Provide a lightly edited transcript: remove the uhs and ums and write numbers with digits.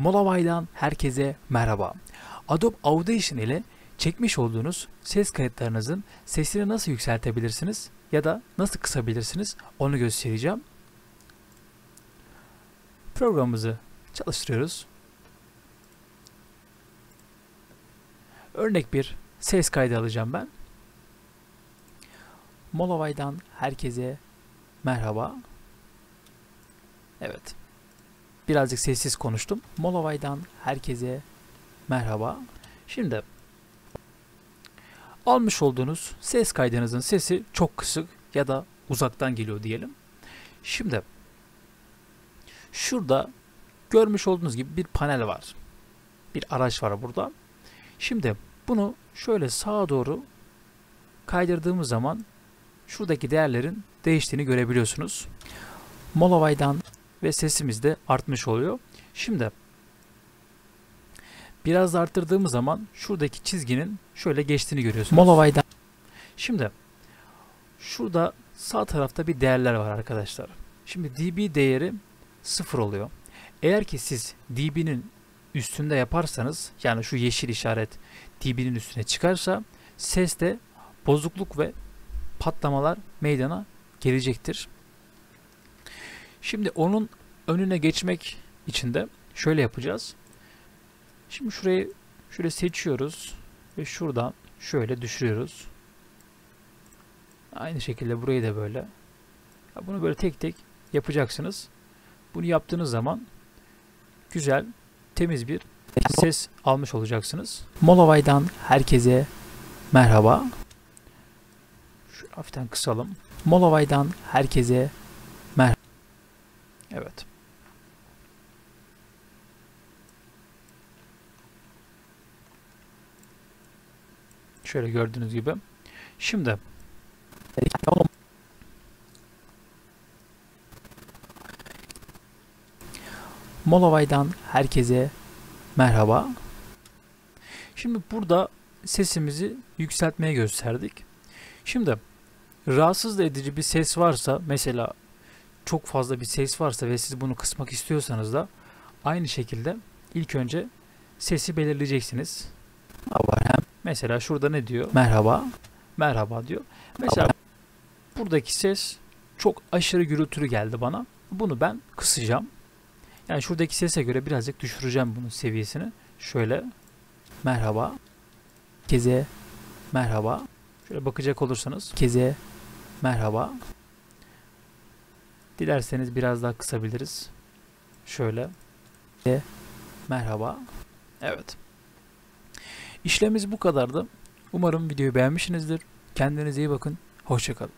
Molovay'dan herkese merhaba. Adobe Audition ile çekmiş olduğunuz ses kayıtlarınızın sesini nasıl yükseltebilirsiniz ya da nasıl kısabilirsiniz onu göstereceğim. Programımızı çalıştırıyoruz. Örnek bir ses kaydı alacağım ben. Molovay'dan herkese merhaba. Evet. Birazcık sessiz konuştum. Molovay'dan herkese merhaba. Şimdi almış olduğunuz ses kaydınızın sesi çok kısık ya da uzaktan geliyor diyelim. Şimdi şurada görmüş olduğunuz gibi bir panel var. Bir araç var burada. Şimdi bunu şöyle sağa doğru kaydırdığımız zaman şuradaki değerlerin değiştiğini görebiliyorsunuz. Molovay'dan ve sesimiz de artmış oluyor. Şimdi biraz da arttırdığımız zaman şuradaki çizginin şöyle geçtiğini görüyorsunuz. Molovay'dan. Şimdi şurada sağ tarafta bir değerler var arkadaşlar. Şimdi dB değeri 0 oluyor. Eğer ki siz dB'nin üstünde yaparsanız, yani şu yeşil işaret dB'nin üstüne çıkarsa seste bozukluk ve patlamalar meydana gelecektir. Şimdi onun önüne geçmek için de şöyle yapacağız. Şimdi şurayı şöyle seçiyoruz ve şuradan şöyle düşürüyoruz. Aynı şekilde burayı da böyle. Bunu böyle tek tek yapacaksınız. Bunu yaptığınız zaman güzel, temiz bir ses almış olacaksınız. Molovay'dan herkese merhaba. Şöyle hafiften kısalım. Molovay'dan herkese merhaba. Evet. Şöyle gördüğünüz gibi. Şimdi Molovay'dan herkese merhaba. Şimdi burada sesimizi yükseltmeye gösterdik. Şimdi rahatsız edici bir ses varsa, mesela çok fazla bir ses varsa ve siz bunu kısmak istiyorsanız da aynı şekilde ilk önce sesi belirleyeceksiniz. Mesela şurada ne diyor? Merhaba. Merhaba diyor. Mesela buradaki ses çok aşırı gürültülü geldi bana. Bunu ben kısacağım. Yani şuradaki sese göre birazcık düşüreceğim bunun seviyesini. Şöyle merhaba. Herkese merhaba. Şöyle bakacak olursanız herkese merhaba. Dilerseniz biraz daha kısabiliriz. Şöyle merhaba. Evet. İşlemimiz bu kadardı. Umarım videoyu beğenmişsinizdir. Kendinize iyi bakın. Hoşça kalın.